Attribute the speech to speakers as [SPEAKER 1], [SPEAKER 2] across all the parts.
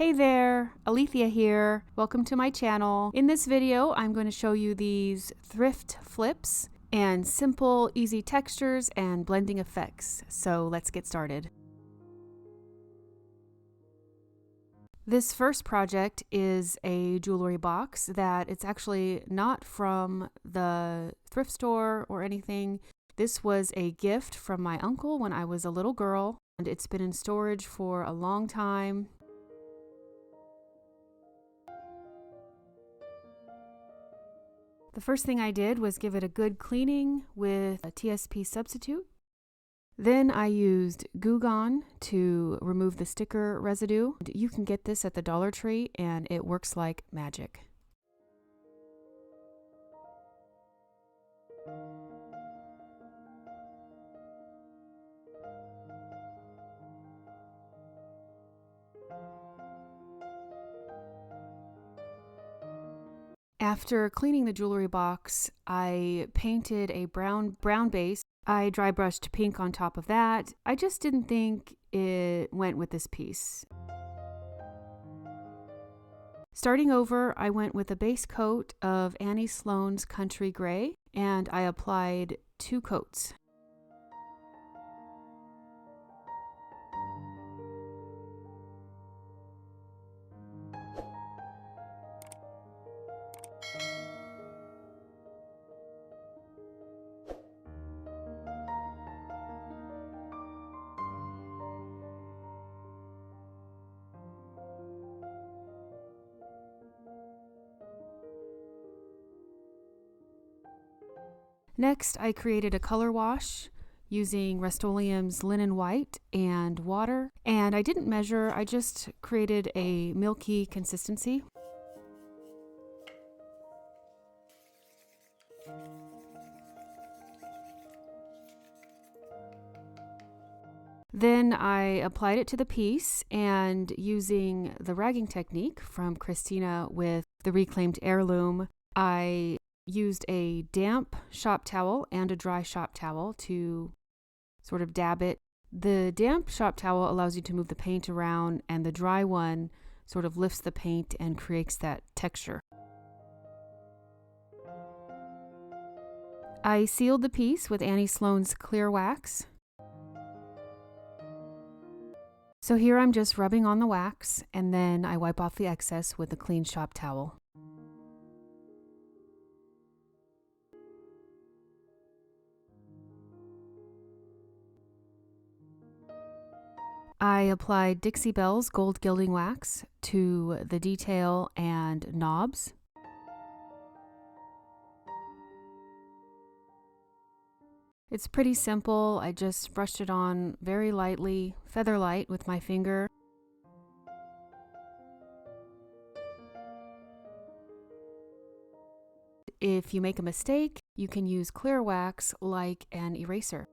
[SPEAKER 1] Hey there, Alethea here. Welcome to my channel. In this video, I'm going to show you these thrift flips and simple, easy textures and blending effects. So let's get started. This first project is a jewelry box that it's actually not from the thrift store or anything. This was a gift from my uncle when I was a little girl, and it's been in storage for a long time. The first thing I did was give it a good cleaning with a TSP substitute. Then I used Goo Gone to remove the sticker residue. You can get this at the Dollar Tree and it works like magic. After cleaning the jewelry box, I painted a brown base. I dry brushed pink on top of that. I just didn't think it went with this piece. Starting over, I went with a base coat of Annie Sloan's Country Gray, and I applied 2 coats. Next, I created a color wash using Rustoleum's linen white and water, and I didn't measure, I just created a milky consistency. Then I applied it to the piece, and using the ragging technique from Christina with the Reclaimed Heirloom, I used a damp shop towel and a dry shop towel to sort of dab it. The damp shop towel allows you to move the paint around, and the dry one sort of lifts the paint and creates that texture. I sealed the piece with Annie Sloan's clear wax. So here I'm just rubbing on the wax, and then I wipe off the excess with a clean shop towel. I applied Dixie Belle's gold gilding wax to the detail and knobs. It's pretty simple. I just brushed it on very lightly, feather light with my finger. If you make a mistake, you can use clear wax like an eraser.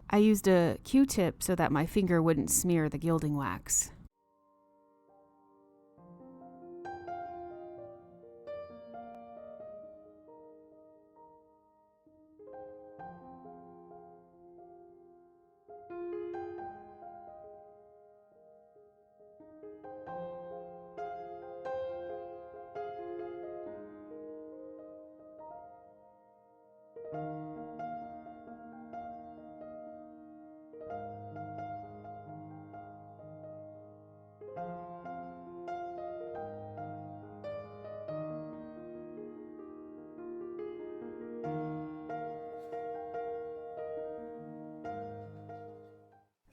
[SPEAKER 1] I used a Q-tip so that my finger wouldn't smear the gilding wax.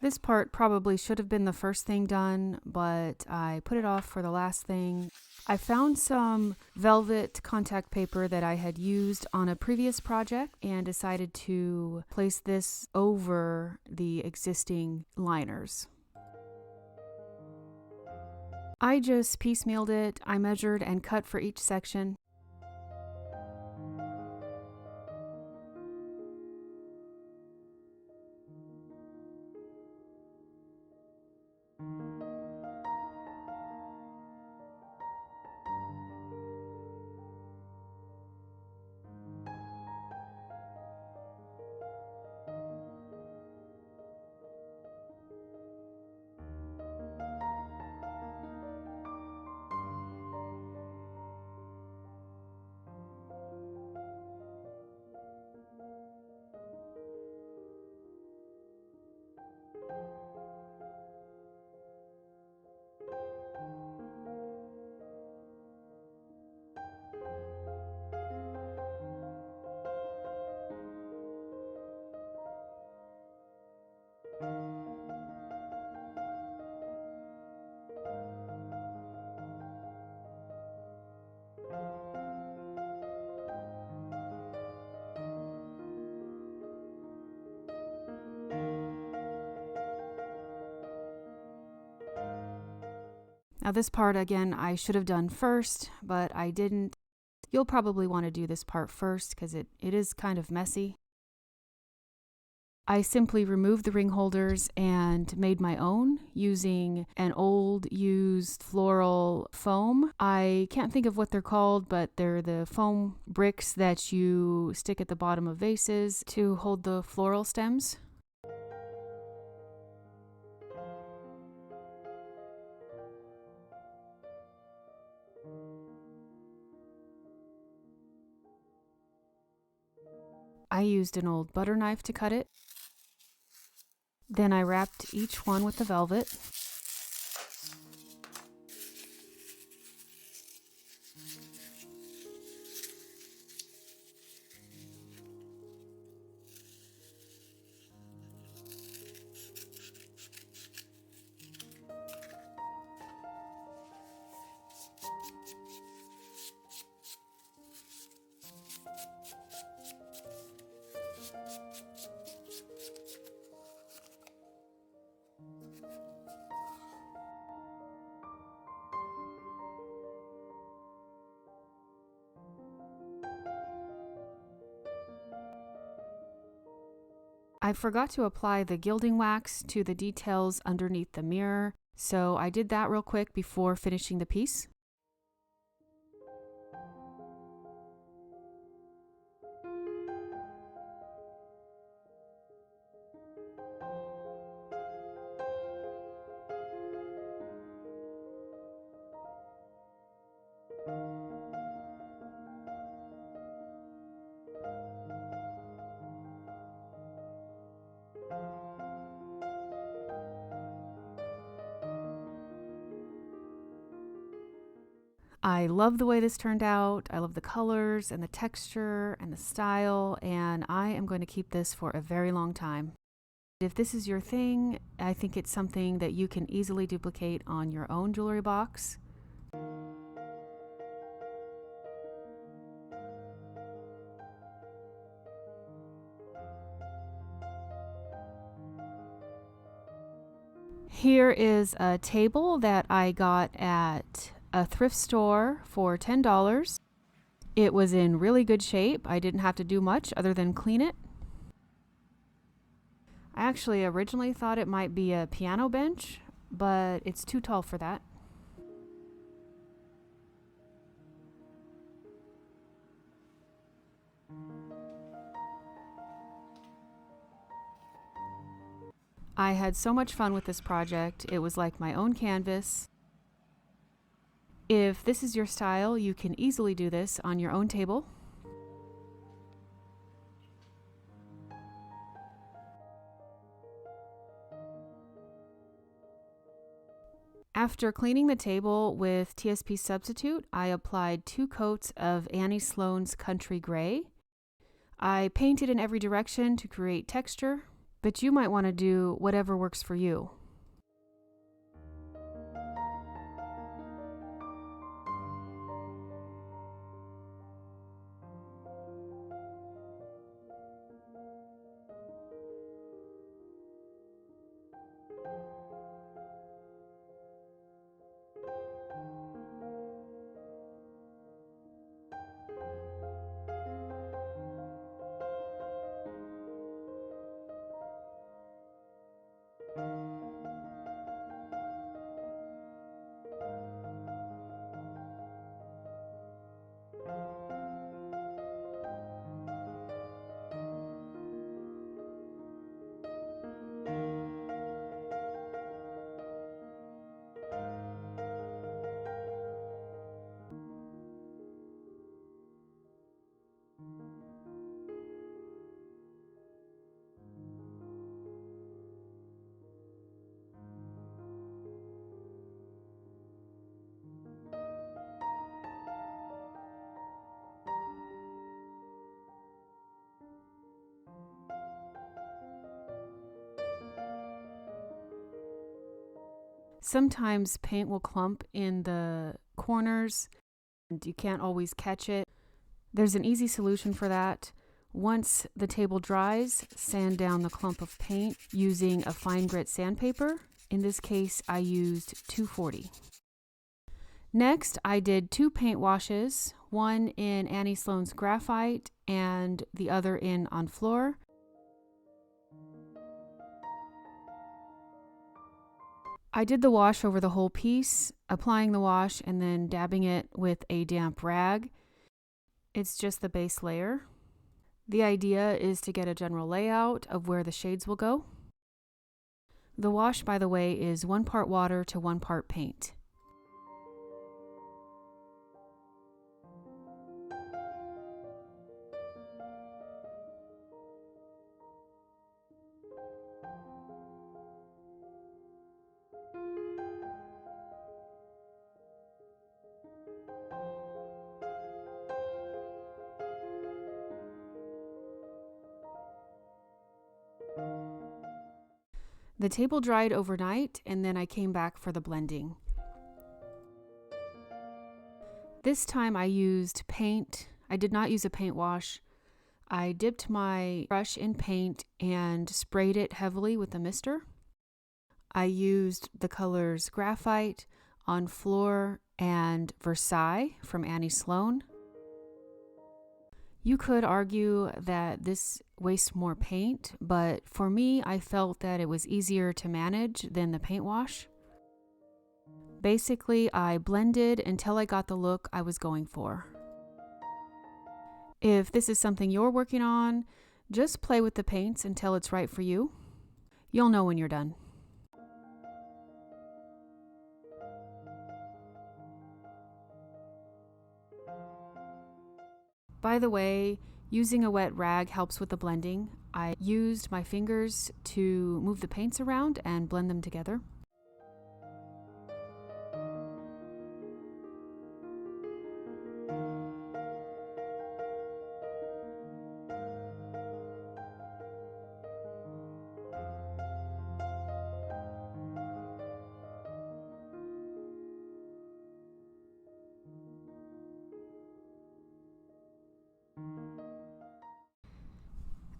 [SPEAKER 1] This part probably should have been the first thing done, but I put it off for the last thing. I found some velvet contact paper that I had used on a previous project and decided to place this over the existing liners. I just piecemealed it. I measured and cut for each section. Now this part, again, I should have done first, but I didn't. You'll probably want to do this part first because it is kind of messy. I simply removed the ring holders and made my own using an old used floral foam. I can't think of what they're called, but they're the foam bricks that you stick at the bottom of vases to hold the floral stems. I used an old butter knife to cut it. Then I wrapped each one with the velvet. I forgot to apply the gilding wax to the details underneath the mirror, so I did that real quick before finishing the piece. I love the way this turned out. I love the colors and the texture and the style, and I am going to keep this for a very long time. If this is your thing, I think it's something that you can easily duplicate on your own jewelry box. Here is a table that I got at a thrift store for $10. It was in really good shape. I didn't have to do much other than clean it. I actually originally thought it might be a piano bench, but it's too tall for that. I had so much fun with this project. It was like my own canvas. If this is your style, you can easily do this on your own table. After cleaning the table with TSP Substitute, I applied 2 coats of Annie Sloan's Country Gray. I painted in every direction to create texture, but you might want to do whatever works for you. Sometimes paint will clump in the corners and you can't always catch it. There's an easy solution for that. Once the table dries, sand down the clump of paint using a fine grit sandpaper. In this case, I used 240. Next, I did 2 paint washes, one in Annie Sloan's Graphite and the other in Honfleur. I did the wash over the whole piece, applying the wash and then dabbing it with a damp rag. It's just the base layer. The idea is to get a general layout of where the shades will go. The wash, by the way, is 1 part water to 1 part paint. The table dried overnight, and then I came back for the blending. This time I used paint. I did not use a paint wash. I dipped my brush in paint and sprayed it heavily with a mister. I used the colors Graphite, Honfleur, and Versailles from Annie Sloan. You could argue that this wastes more paint, but for me, I felt that it was easier to manage than the paint wash. Basically, I blended until I got the look I was going for. If this is something you're working on, just play with the paints until it's right for you. You'll know when you're done. By the way, using a wet rag helps with the blending. I used my fingers to move the paints around and blend them together.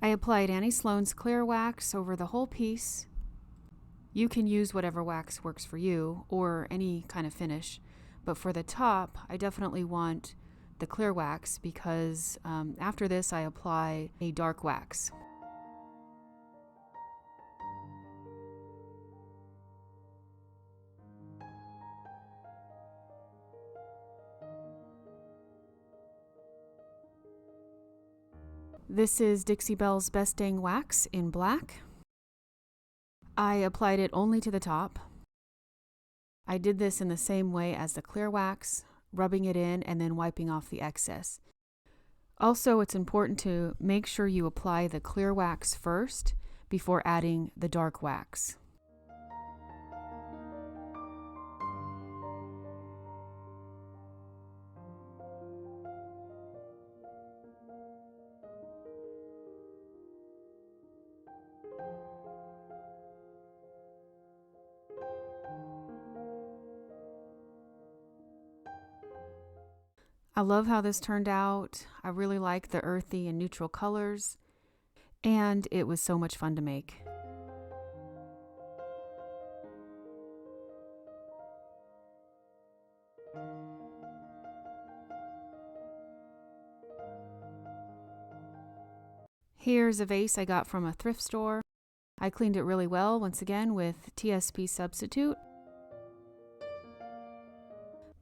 [SPEAKER 1] I applied Annie Sloan's clear wax over the whole piece. You can use whatever wax works for you or any kind of finish, but for the top, I definitely want the clear wax because after this I apply a dark wax. This is Dixie Belle's Best Dang Wax in black. I applied it only to the top. I did this in the same way as the clear wax, rubbing it in and then wiping off the excess. Also, it's important to make sure you apply the clear wax first before adding the dark wax. I love how this turned out. I really like the earthy and neutral colors, and it was so much fun to make. Here's a vase I got from a thrift store. I cleaned it really well, once again, with TSP Substitute.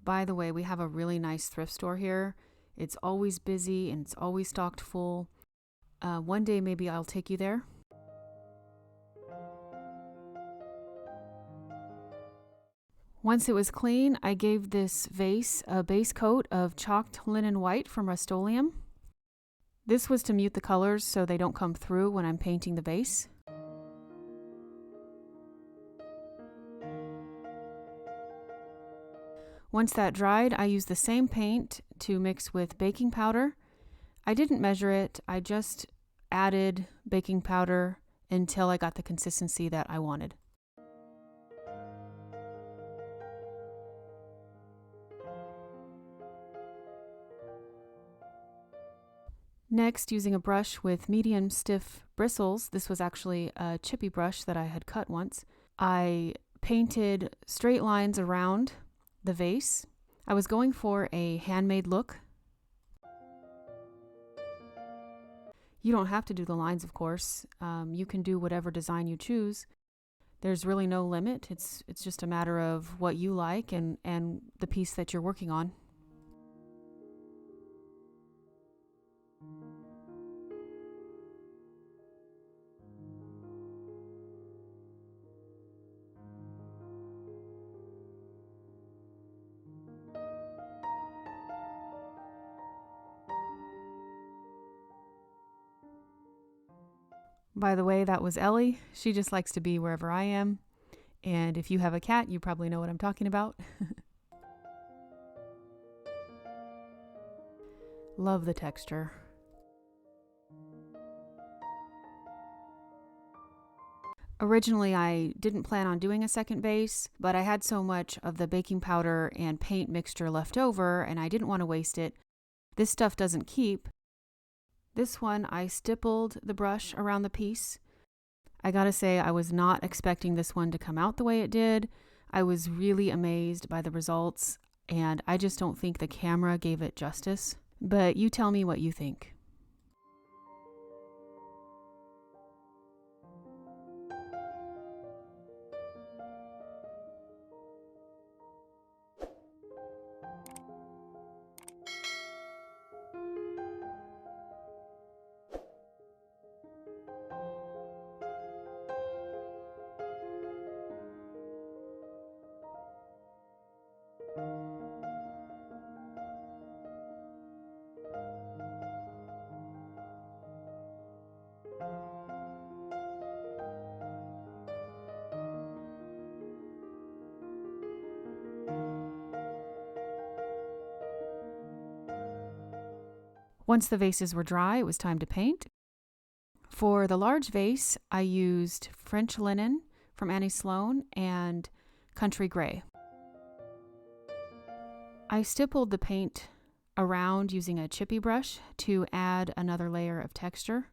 [SPEAKER 1] By the way, we have a really nice thrift store here. It's always busy and it's always stocked full. One day maybe I'll take you there. Once it was clean, I gave this vase a base coat of chalked linen white from Rustoleum. This was to mute the colors so they don't come through when I'm painting the vase. Once that dried, I used the same paint to mix with baking powder. I didn't measure it, I just added baking powder until I got the consistency that I wanted. Next, using a brush with medium stiff bristles, this was actually a chippy brush that I had cut once, I painted straight lines around the vase. I was going for a handmade look. You don't have to do the lines, of course. You can do whatever design you choose. There's really no limit. It's just a matter of what you like and the piece that you're working on. By the way, that was Ellie. She just likes to be wherever I am. And if you have a cat, you probably know what I'm talking about. Love the texture. Originally, I didn't plan on doing a second base, but I had so much of the baking powder and paint mixture left over, and I didn't want to waste it. This stuff doesn't keep. This one, I stippled the brush around the piece. I gotta say, I was not expecting this one to come out the way it did. I was really amazed by the results, and I just don't think the camera gave it justice. But you tell me what you think. Once the vases were dry, it was time to paint. For the large vase, I used French linen from Sloan and country gray. I stippled the paint around using a chippy brush to add another layer of texture.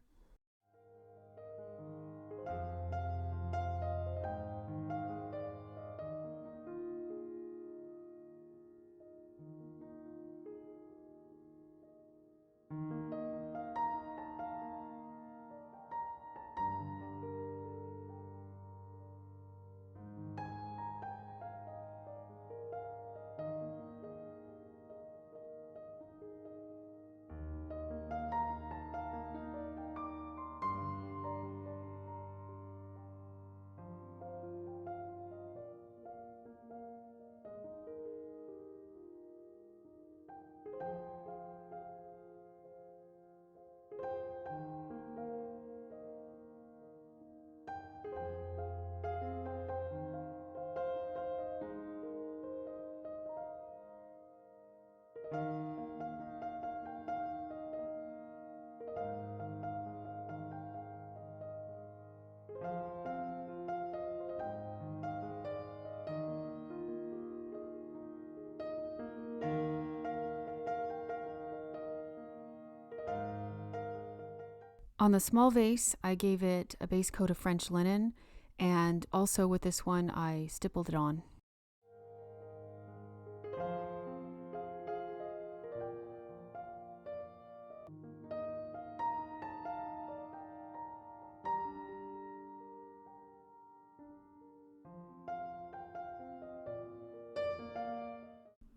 [SPEAKER 1] On the small vase, I gave it a base coat of French linen, and also with this one, I stippled it on.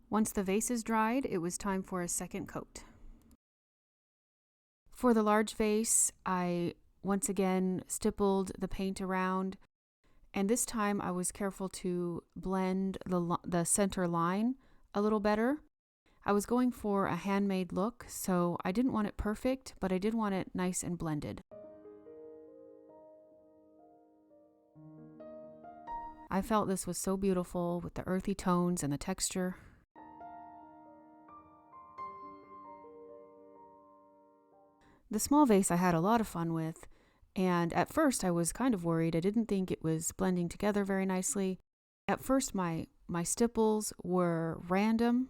[SPEAKER 1] Once the vase is dried, it was time for a second coat. For the large vase, I once again stippled the paint around, and this time I was careful to blend the center line a little better. I was going for a handmade look, so I didn't want it perfect, but I did want it nice and blended. I felt this was so beautiful with the earthy tones and the texture. The small vase I had a lot of fun with, and at first I was kind of worried. I didn't think it was blending together very nicely. At first my stipples were random,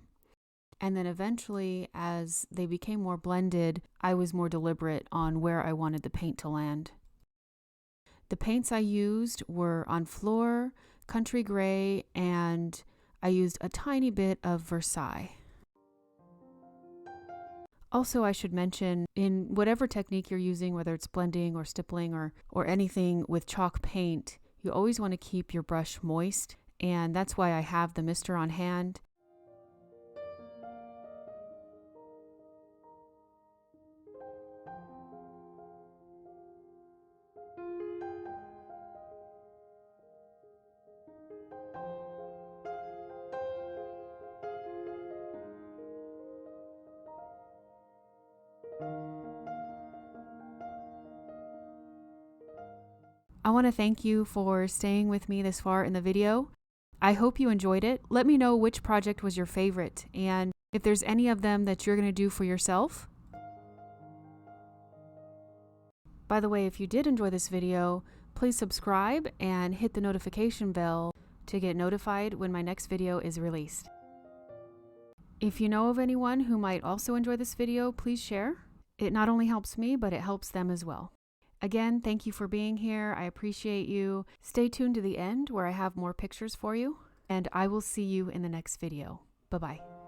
[SPEAKER 1] and then eventually as they became more blended, I was more deliberate on where I wanted the paint to land. The paints I used were Honfleur, country gray, and I used a tiny bit of Versailles. Also, I should mention, in whatever technique you're using, whether it's blending or stippling or anything with chalk paint, you always want to keep your brush moist, and that's why I have the mister on hand. I want to thank you for staying with me this far in the video. I hope you enjoyed it. Let me know which project was your favorite and if there's any of them that you're going to do for yourself. By the way, if you did enjoy this video, please subscribe and hit the notification bell to get notified when my next video is released. If you know of anyone who might also enjoy this video, please share. It not only helps me, but it helps them as well. Again, thank you for being here. I appreciate you. Stay tuned to the end where I have more pictures for you, and I will see you in the next video. Bye-bye.